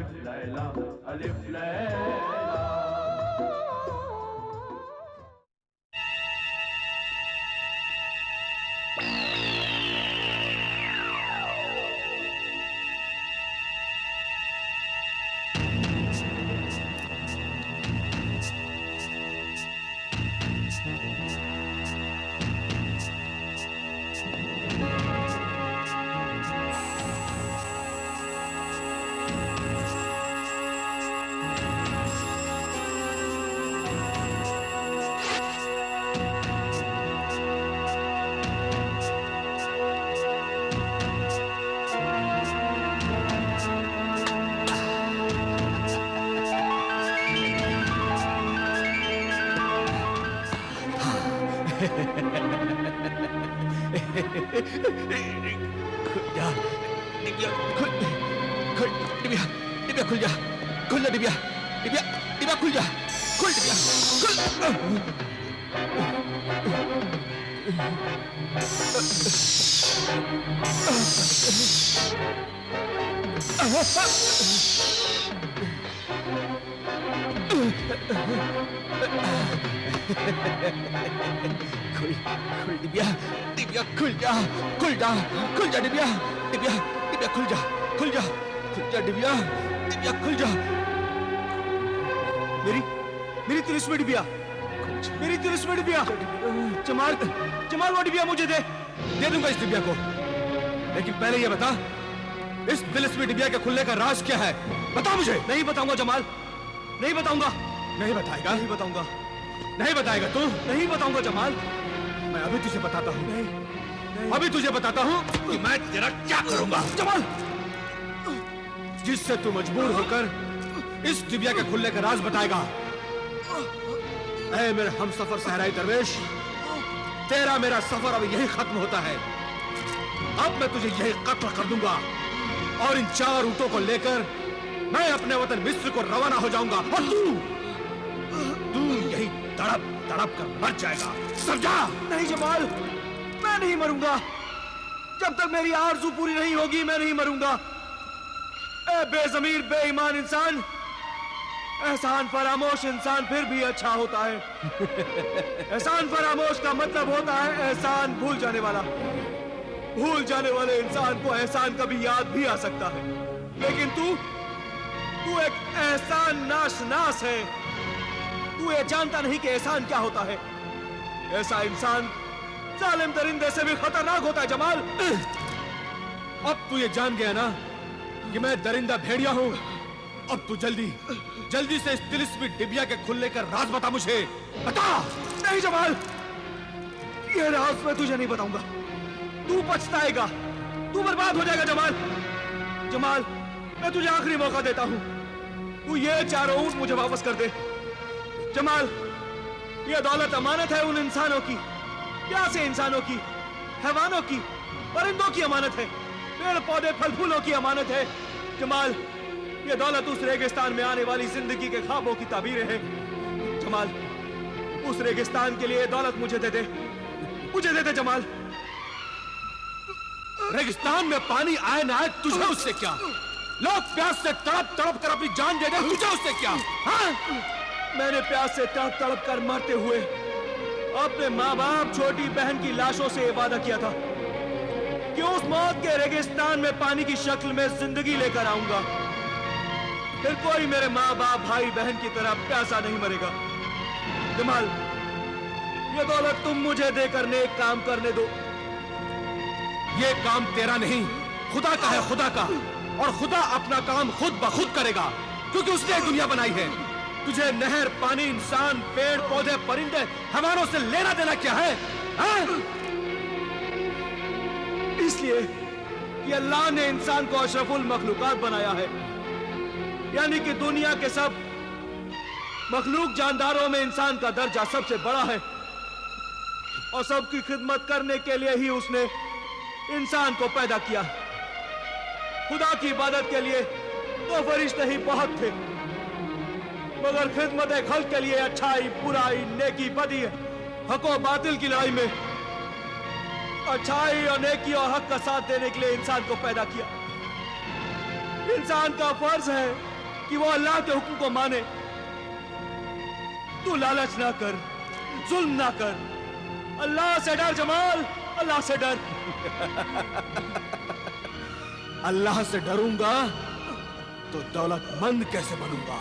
अलिफ लैला अलिफ लैला। खुल जा, खुल जा दिव्या, दिव्या, दिव्या खुल जा, खुल दिव्या, खुल। खुल, खुल दिव्या, दिव्या खुल जा, खुल जा, खुल जा दिव्या, दिव्या, दिव्या खुल जा, खुल जा, खुल जा दिव्या, दिव्या खुल जा। मेरी तिलिस्मी डिबिया, मेरी तिलिस्मी डिबिया। जमाल, जमाल वो डिबिया मुझे दे दूंगा इस डिबिया को, लेकिन पहले ये बता इस तिलिस्मी डिबिया के खुलने का राज क्या है, बता मुझे। नहीं बताऊंगा जमाल, नहीं बताऊंगा। नहीं बताएगा? नहीं बताऊंगा। नहीं बताएगा तू? नहीं बताऊंगा जमाल। मैं अभी तुझे बताता हूँ। नहीं, अभी तुझे बताता हूँ कि मैं तेरा क्या करूंगा। जमाल, जिससे तू मजबूर होकर इस डिबिया के खुलने का राज बताएगा। ऐ मेरे हमसफर सहराई दरवेश, तेरा मेरा सफर अब यही खत्म होता है। अब मैं तुझे यही कत्ल कर दूंगा और इन 4 ऊंटों को लेकर मैं अपने वतन मिस्र को रवाना हो जाऊंगा और तू यही तड़प तड़प कर मर जाएगा, समझा? नहीं जमाल, मैं नहीं मरूंगा। जब तक मेरी आरज़ू पूरी नहीं होगी मैं नहीं मरूंगा। ए बेज़मीर बेईमान इंसान, एहसान फरामोश इंसान फिर भी अच्छा होता है। एहसान फरामोश का मतलब होता है एहसान भूल जाने वाला। भूल जाने वाले इंसान को एहसान कभी याद भी आ सकता है, लेकिन तू एक एहसान नाश है। तू ये जानता नहीं कि एहसान क्या होता है। ऐसा इंसान जालिम दरिंदे से भी खतरनाक होता है जमाल। अब तू ये जान गया ना कि मैं दरिंदा भेड़िया हूं। अब तू जल्दी से इस तिलिस्मी डिबिया के खुलने का राज बता मुझे, बता। नहीं जमाल, ये राज मैं तुझे नहीं बताऊंगा। तू पछताएगा, तू बर्बाद हो जाएगा जमाल। जमाल, मैं तुझे आखिरी मौका देता हूं, तू ये 4 ऊंट मुझे वापस कर दे। जमाल, ये दौलत अमानत है उन इंसानों की, प्यासे इंसानों की, हैवानों की, परिंदों की अमानत है, पेड़ पौधे फल फूलों की अमानत है। जमाल, ये दौलत उस रेगिस्तान में आने वाली जिंदगी के ख्वाबों की ताबीरें हैं। जमाल, उस रेगिस्तान के लिए दौलत मुझे दे दे, मुझे दे दे जमाल। रेगिस्तान में पानी आए ना आए तुझे उससे क्या? लोग प्यास से तड़प तड़प कर अपनी जान दे दे, तुझे उससे क्या? हाँ? मैंने प्यास से तड़प तड़प कर मरते हुए अपने माँ बाप छोटी बहन की लाशों से वादा किया था कि उस मौत के रेगिस्तान में पानी की शक्ल में जिंदगी लेकर आऊंगा। फिर कोई मेरे माँ बाप भाई बहन की तरह प्यासा नहीं मरेगा। जमाल, ये दौलत तुम मुझे देकर नेक काम करने दो। ये काम तेरा नहीं, खुदा का है, खुदा का। और खुदा अपना काम खुद ब खुद करेगा, क्योंकि उसने दुनिया बनाई है। तुझे नहर, पानी, इंसान, पेड़ पौधे, परिंदे, हैवानों से लेना देना क्या है? इसलिए कि अल्लाह ने इंसान को अशरफुल मखलूकात बनाया है, यानी कि दुनिया के सब मखलूक जानदारों में इंसान का दर्जा सबसे बड़ा है। और सबकी खिदमत करने के लिए ही उसने इंसान को पैदा किया। खुदा की इबादत के लिए तो फरिश्ते ही बहुत थे, मगर खिदमत खल्क के लिए अच्छाई, बुराई, नेकी, बदी, हक और बातिल की लड़ाई में अच्छाई और नेकी और हक का साथ देने के लिए इंसान को पैदा किया। इंसान का फर्ज है कि वो अल्लाह के हुक्म को माने। तू लालच ना कर, जुल्म ना कर, अल्लाह से डर जमाल, अल्लाह से डर। अल्लाह से डरूंगा तो दौलतमंद कैसे बनूंगा?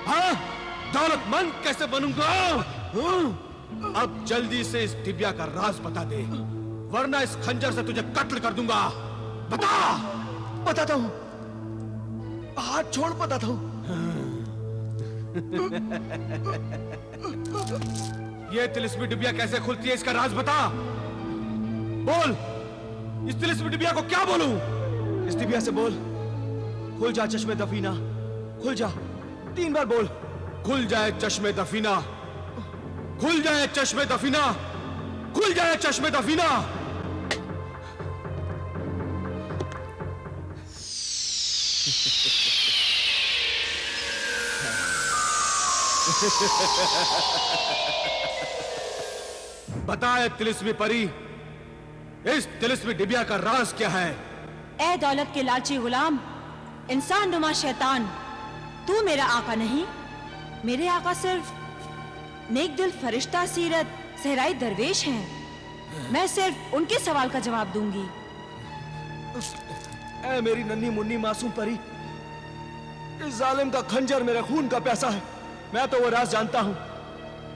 हाँ, दौलतमंद कैसे बनूंगा? हाँ? अब जल्दी से इस दिव्या का राज बता दे, वरना इस खंजर से तुझे कत्ल कर दूंगा। बता। बताता हूं, हाथ छोड़, बताता हूं। ये तिलिस्मी डिबिया कैसे खुलती है, इसका राज बता। बोल, इस तिलिस्मी डिबिया को क्या बोलूं? इस डिबिया से बोल, खुल जा चश्मे दफीना, खुल जा। 3 बार बोल, खुल जाए चश्मे दफीना, खुल जाए चश्मे दफीना, खुल जाए चश्मे दफीना। बताए तिलिस्मी परी, इस तिलिस्मी डिबिया का राज क्या है? ए दौलत के लालची गुलाम, इंसान नुमा शैतान, तू मेरा आका नहीं। मेरे आका सिर्फ नेक दिल फरिश्ता सीरत सहराई दरवेश हैं। मैं सिर्फ उनके सवाल का जवाब दूंगी। ऐ मेरी नन्ही मुन्नी मासूम परी, इस जालिम का खंजर मेरे खून का प्यासा है। मैं तो वो राज जानता हूं।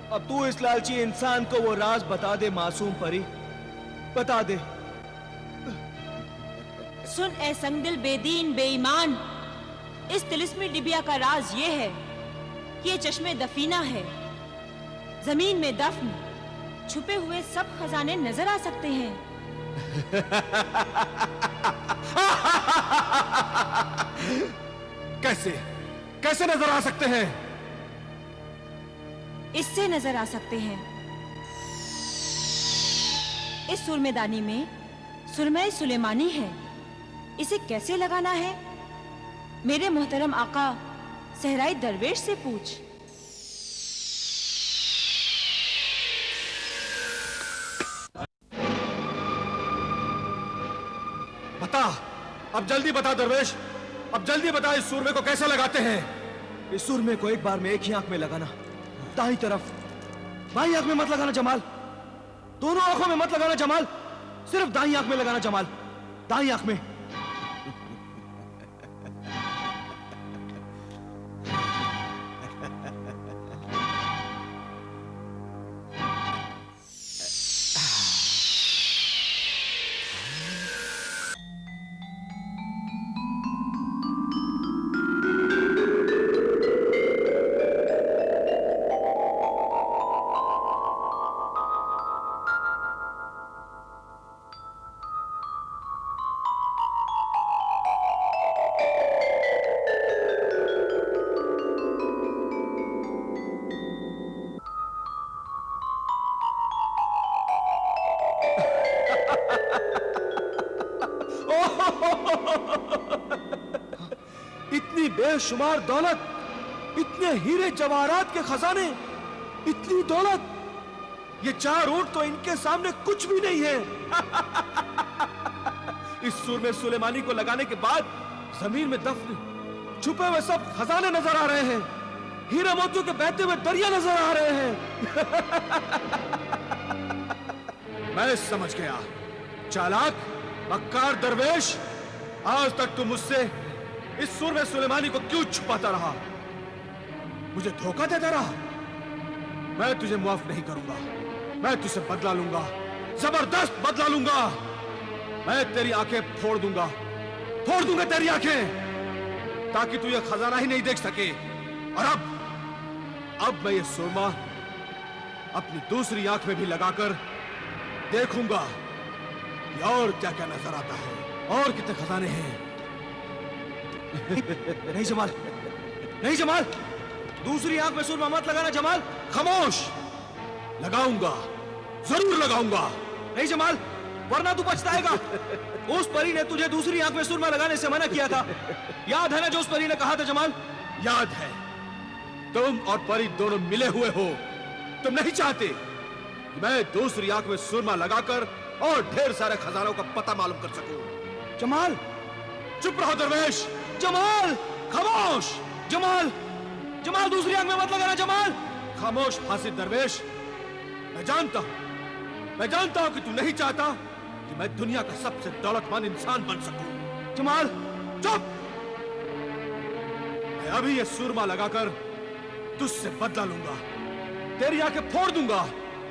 अब तू इस लालची इंसान को वो राज बता दे मासूम परी, बता दे। सुन ए संगदिल बेदीन बेईमान, इस तिलिस्मी डिबिया का राज ये है कि ये चश्मे दफीना है। जमीन में दफन छुपे हुए सब खजाने नजर आ सकते हैं। कैसे कैसे नजर आ सकते हैं? इससे नजर आ सकते हैं। इस सुरमेदानी में सुरमई सुलेमानी है। इसे कैसे लगाना है, मेरे मोहतरम आका सहराई दरवेश से पूछ। बता, अब जल्दी बता दरवेश, अब जल्दी बता, इस सूरमे को कैसे लगाते हैं? इस सूरमे को एक बार में एक ही आंख में लगाना, दाई तरफ। बाई आंख में मत लगाना जमाल, दोनों आंखों में मत लगाना जमाल, सिर्फ दाई आंख में लगाना जमाल, दाई आंख में। इतनी बेशुमार दौलत, इतने हीरे जवाहरात के खजाने, इतनी दौलत, ये 4 ऊंट तो इनके सामने कुछ भी नहीं है। इस सूरमे सुलेमानी को लगाने के बाद जमीन में दफन छुपे हुए सब खजाने नजर आ रहे हैं, हीरे मोतियों के बहते हुए दरिया नजर आ रहे हैं। मैं समझ गया, चालाक मक्कार दरवेश, आज तक तू मुझसे इस सूरमे सुलेमानी को क्यों छुपाता रहा, मुझे धोखा देता रहा। मैं तुझे माफ नहीं करूंगा, मैं तुझसे बदला लूंगा, जबरदस्त बदला लूंगा। मैं तेरी आंखें फोड़ दूंगा तेरी आंखें, ताकि तू ये खजाना ही नहीं देख सके। और अब मैं ये सुरमा अपनी दूसरी आंख में भी लगाकर देखूंगा कि और क्या क्या नजर आता है, और कितने खजाने हैं। नहीं जमाल, नहीं जमाल, दूसरी आंख में सुरमा मत लगाना जमाल। खामोश, लगाऊंगा, जरूर लगाऊंगा। नहीं जमाल, वरना तू पछताएगा। उस परी ने तुझे दूसरी आंख में सुरमा लगाने से मना किया था, याद है ना जो उस परी ने कहा था जमाल? याद है। तुम और परी दोनों मिले हुए हो। तुम नहीं चाहते कि मैं दूसरी आंख में सुरमा लगाकर और ढेर सारे खजानों का पता मालूम कर सकूं। जमाल, चुप रहो दरवेश, जमाल खामोश। जमाल, जमाल दूसरी आंख में मत लगाना जमाल। खामोश फासिद दरवेश। मैं जानता हूं कि तू नहीं चाहता कि मैं दुनिया का सबसे दौलतमंद इंसान बन सकूं। जमाल चुप। मैं अभी ये सुरमा लगाकर तुझसे बदला लूंगा। तेरी आंखें फोड़ दूंगा,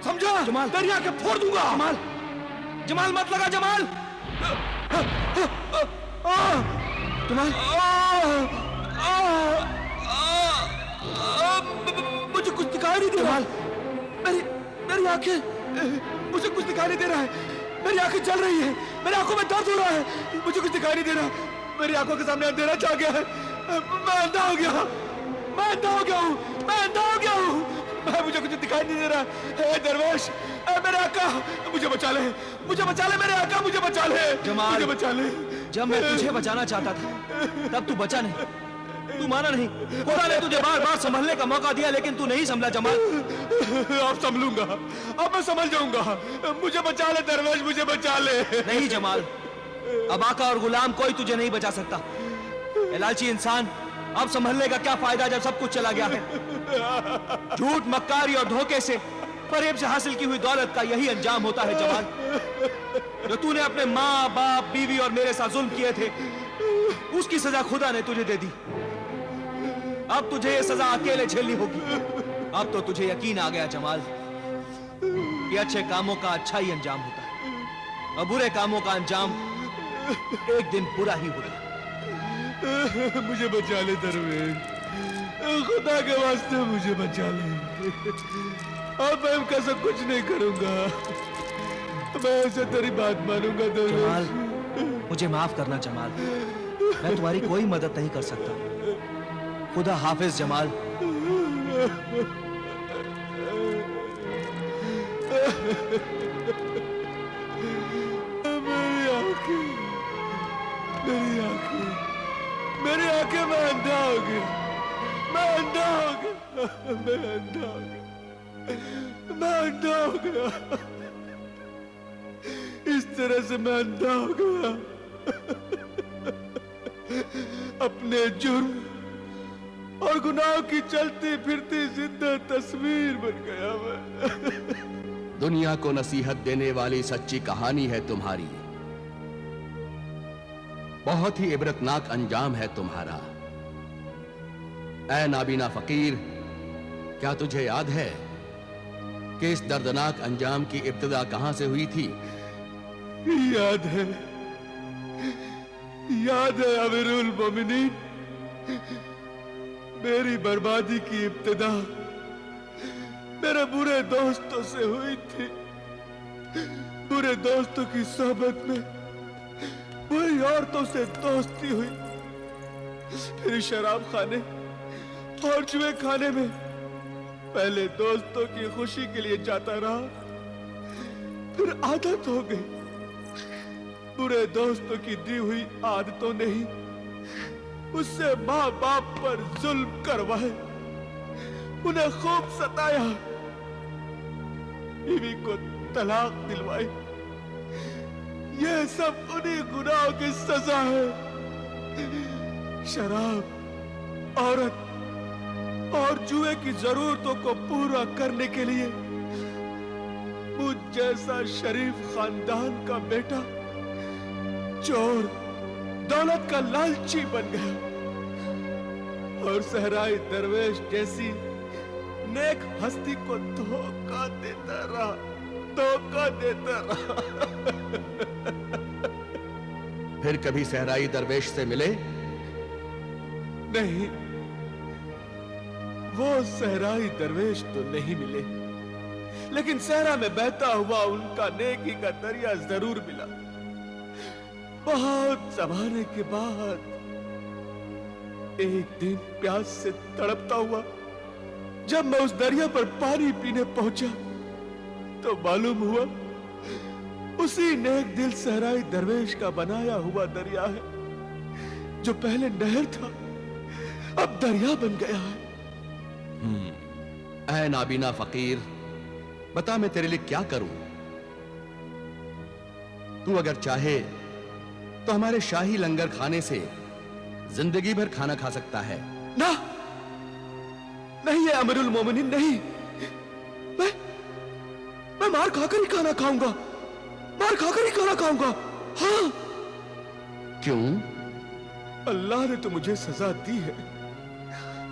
समझा? जमाल, तेरी आंखें फोड़ दूंगा। जमाल, जमाल मत लगा जमाल। जमाल, मुझे कुछ दिखाई नहीं दे रहा। मेरी आंखें, मुझे कुछ दिखाई नहीं दे रहा है। मेरी आंखें जल रही है, मेरी आंखों में दर्द हो रहा है, मुझे कुछ दिखाई नहीं दे रहा। मेरी आंखों के सामने अंधेरा छा गया है। मैं अंधा हो गया हूँ। मुझे कुछ दिखाई नहीं दे रहा। हे दरवेश, मेरे आका, मुझे बचा ले मेरे आका, मुझे बचा ले। जमाल, मुझे बचा ले। जब मैं तुझे बचाना चाहता था तब तू बचा नहीं, तू माना नहीं। खुदा ने तुझे बार बार संभलने का मौका दिया लेकिन तू नहीं संभला जमाल। अब संभलूंगा, अब मैं संभल जाऊंगा। मुझे बचा ले दरवेश, मुझे बचा ले। नहीं जमाल, अब आका और गुलाम कोई तुझे नहीं बचा सकता। ए लालची इंसान, अब संभलने का क्या फायदा जब सब कुछ चला गया है। झूठ, मक्कारी और धोखे से, फरेब से हासिल की हुई दौलत का यही अंजाम होता है जमाल। जो तूने अपने माँ बाप, बीवी और मेरे साथ जुल्म किए थे, उसकी सजा खुदा ने तुझे दे दी। अब तुझे ये सजा अकेले झेलनी होगी। अब तो तुझे यकीन आ गया जमाल कि अच्छे कामों का अच्छा ही अंजाम होता है और बुरे कामों का अंजाम एक दिन बुरा ही होगा। मुझे बचा ले दरवेश, खुदा के वास्ते मुझे बचा ले। अब मैं इनका सब कुछ नहीं करूंगा, मैं ऐसे तेरी बात मानूंगा दरवेश। जमाल, मुझे माफ करना जमाल, मैं तुम्हारी कोई मदद नहीं कर सकता। खुदा हाफिज जमाल। मेरी आंखें, मैं अंधा हो गया। इस तरह से मैं अंधा हो गया। अपने जुर्म और गुनाह की चलती फिरती जिंदा तस्वीर बन गया मैं। दुनिया को नसीहत देने वाली सच्ची कहानी है तुम्हारी। बहुत ही इबरतनाक अंजाम है तुम्हारा। ऐ नाबीना फकीर, क्या तुझे याद है कि इस दर्दनाक अंजाम की इब्तिदा कहां से हुई थी? याद है अमीरुल मोमिनीन, मेरी बर्बादी की इब्तिदा मेरे बुरे दोस्तों से हुई थी। बुरे दोस्तों की सोहबत में बुरी औरतों से दोस्ती हुई, फिर शराब खाने और जुए खाने में पहले दोस्तों की खुशी के लिए जाता रहा, फिर आदत हो गई। बुरे दोस्तों की दी हुई आदतों ने ही उससे माँ बाप पर जुल्म करवाए, उन्हें खूब सताया, बीवी को तलाक दिलवाई। ये सब उन्हीं गुनाहों की सजा है। शराब, औरत और जुए की जरूरतों को पूरा करने के लिए मुझ जैसा शरीफ खानदान का बेटा चोर, दौलत का लालची बन गया और सहराई दरवेश जैसी नेक हस्ती को धोखा देता रहा। फिर कभी सहराई दरवेश से मिले? नहीं, वो सहराई दरवेश तो नहीं मिले, लेकिन सहरा में बहता हुआ उनका नेकी का दरिया जरूर मिला। बहुत जमाने के बाद एक दिन प्यास से तड़पता हुआ जब मैं उस दरिया पर पानी पीने पहुंचा तो मालूम हुआ उसी नेक दिल सहराई दरवेश का बनाया हुआ दरिया है। जो पहले नहर था अब दरिया बन गया है। ऐ नाबीना फकीर, बता मैं तेरे लिए क्या करूं? तू अगर चाहे तो हमारे शाही लंगर खाने से जिंदगी भर खाना खा सकता है। ना, नहीं है अमीरुल मोमिनीन, नहीं। मैं मार खाकर ही खाना खाऊंगा, मार खाकर ही खाना खाऊंगा। हाँ। क्यों? अल्लाह ने तो मुझे सजा दी है,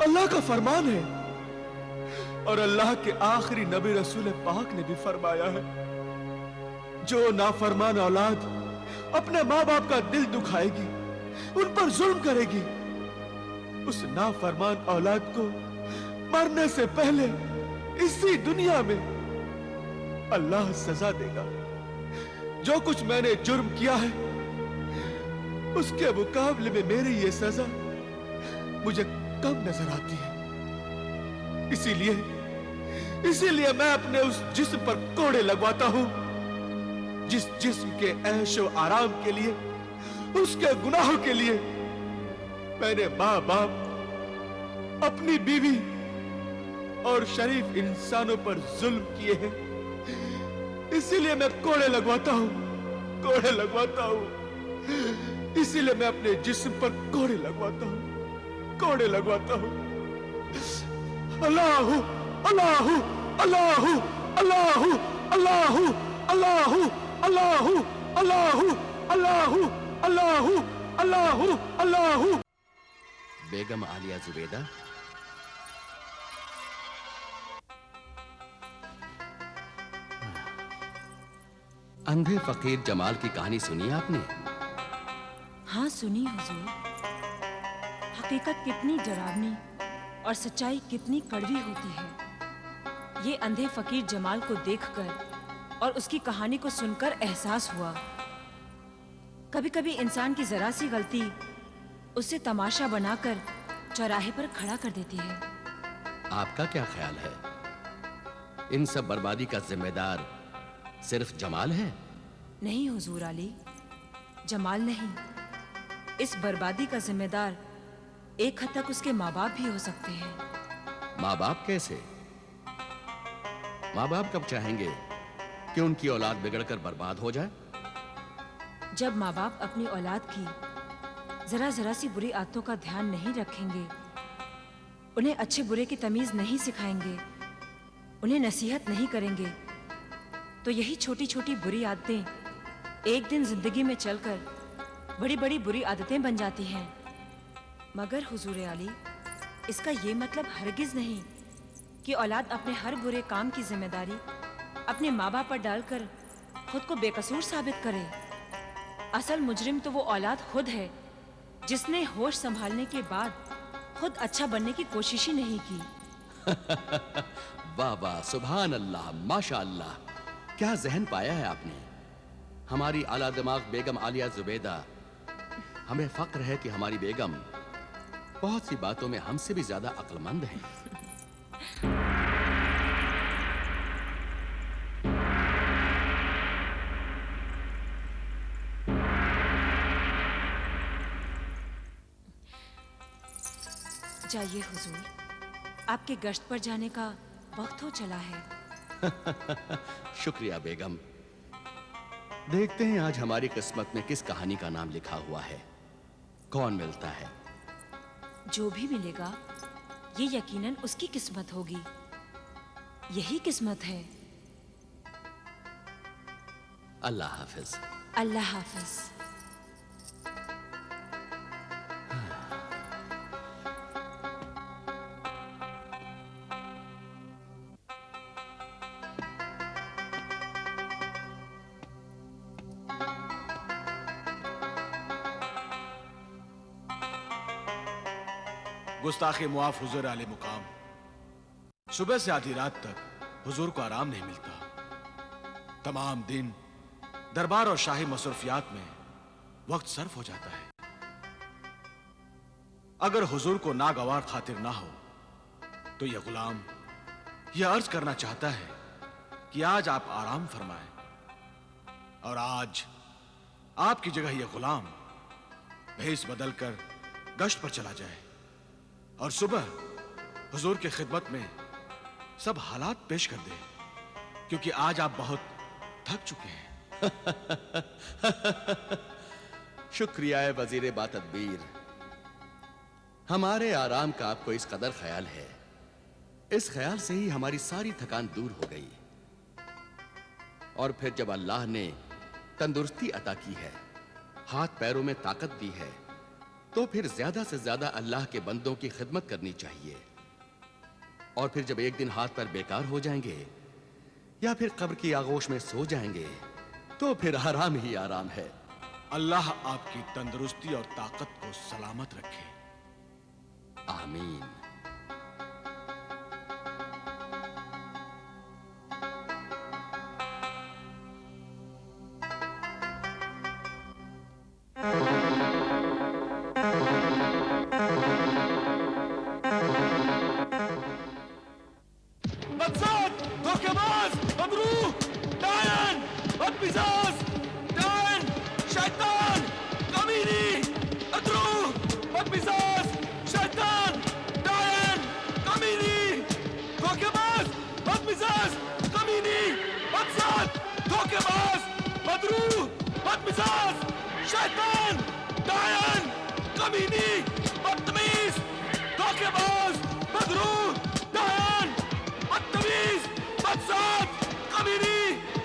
अल्लाह का फरमान है, और अल्लाह के आखिरी नबी रसूल पाक ने भी फरमाया है, जो नाफरमान औलाद अपने माँ बाप का दिल दुखाएगी, उन पर जुल्म करेगी, उस नाफरमान औलाद को मरने से पहले इसी दुनिया में अल्लाह सजा देगा। जो कुछ मैंने जुर्म किया है उसके मुकाबले में मेरी ये सजा मुझे कम नजर आती है। इसीलिए मैं अपने उस जिस्म पर कोड़े लगवाता हूं जिस जिस्म के ऐशो आराम के लिए, उसके गुनाहों के लिए मैंने माँ बाप, अपनी बीवी और शरीफ इंसानों पर जुल्म किए हैं। इसीलिए मैं कोड़े लगवाता हूं, कोड़े लगवाता हूं। इसीलिए मैं अपने जिस्म पर कोड़े लगवाता हूं, कोड़े लगवाता हूं। अल्लाहू अल्लाहू अल्लाहू अल्लाहू अल्लाहू अल्लाहू अल्लाहू अल्लाहू अल्लाहू अल्लाहू अल्लाहू अल्लाहू। बेगम आलिया जुबैदा, अंधे फकीर जमाल की कहानी सुनी आपने? हाँ सुनी हुजूर। हकीकत कितनी डरावनी और सच्चाई कितनी कड़वी होती है, ये अंधे फकीर जमाल को देखकर और उसकी कहानी को सुनकर एहसास हुआ। कभी-कभी इंसान की जरा सी गलती उसे तमाशा बनाकर चौराहे पर खड़ा कर देती है। आपका क्या ख्याल है, इन सब बर्बादी का जिम्मेदार सिर्फ जमाल है? नहीं हुजूर आली, जमाल नहीं। इस बर्बादी का जिम्मेदार एक हद तक उसके माँ बाप भी हो सकते हैं। माँ बाप कैसे? माँ बाप कब चाहेंगे कि उनकी औलाद बिगड़कर बर्बाद हो जाए? जब माँ बाप अपनी औलाद की जरा सी बुरी आदतों का ध्यान नहीं रखेंगे, उन्हें अच्छे बुरे की तमीज नहीं सिखाएंगे, उन्हें नसीहत नहीं करेंगे, तो यही छोटी छोटी बुरी आदतें एक दिन जिंदगी में चलकर बड़ी बड़ी बुरी आदतें बन जाती हैं। मगर हुजूर आली, इसका ये मतलब हरगिज नहीं कि औलाद अपने हर बुरे काम की जिम्मेदारी अपने माँ बाप पर डालकर खुद को बेकसूर साबित करे। असल मुजरिम तो वो औलाद खुद है जिसने होश संभालने के बाद खुद अच्छा बनने की कोशिश ही नहीं की। वाह वाह, सुभान अल्लाह, माशा अल्लाह, क्या जहन पाया है आपने। हमारी आला दिमाग बेगम आलिया जुबैदा, हमें फक्र है कि हमारी बेगम बहुत सी बातों में हमसे भी ज्यादा अक्लमंद हैं। जाइए हुजूर, आपके गश्त पर जाने का वक्त हो चला है। शुक्रिया बेगम। देखते हैं आज हमारी किस्मत में किस कहानी का नाम लिखा हुआ है, कौन मिलता है। जो भी मिलेगा ये यकीनन उसकी किस्मत होगी, यही किस्मत है। अल्लाह हाफिज। अल्लाह हाफिज। गुस्ताखी मुआफ हुजूर आले मुकाम, सुबह से आधी रात तक हुजूर को आराम नहीं मिलता। तमाम दिन दरबार और शाही मसरूफियात में वक्त सर्फ हो जाता है। अगर हुजूर को नागवार खातिर ना हो तो यह गुलाम यह अर्ज करना चाहता है कि आज आप आराम फरमाएं, और आज आपकी जगह यह गुलाम भेस बदलकर गश्त पर चला जाए और सुबह हुजूर की खिदमत में सब हालात पेश कर दे, क्योंकि आज आप बहुत थक चुके हैं। शुक्रिया है वजीर बातदबीर, हमारे आराम का आपको इस कदर ख्याल है, इस ख्याल से ही हमारी सारी थकान दूर हो गई। और फिर जब अल्लाह ने तंदुरुस्ती अता की है, हाथ पैरों में ताकत दी है, तो फिर ज्यादा से ज्यादा अल्लाह के बंदों की खिदमत करनी चाहिए। और फिर जब एक दिन हाथ पैर बेकार हो जाएंगे या फिर कब्र की आगोश में सो जाएंगे, तो फिर आराम ही आराम है। अल्लाह आपकी तंदुरुस्ती और ताकत को सलामत रखे। आमीन। बदसात, धोखेबाज, बदरू, डायन, बदमिजाज, डायन, शैतान, कमीनी, अदरू, बदमिजाज, शैतान, डायन, कमीनी, धोखेबाज, बदमिजाज, कमीनी, बदसात, धोखेबाज, बदरू, बदमिजाज, शैतान, डायन, कमीनी, बदतमीज, धोखेबाज, बदरू, डायन, बदतमीज, बदसात, कमीनी,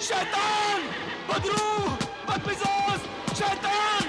शैतान, बदरू, बदमिजाज, शैतान,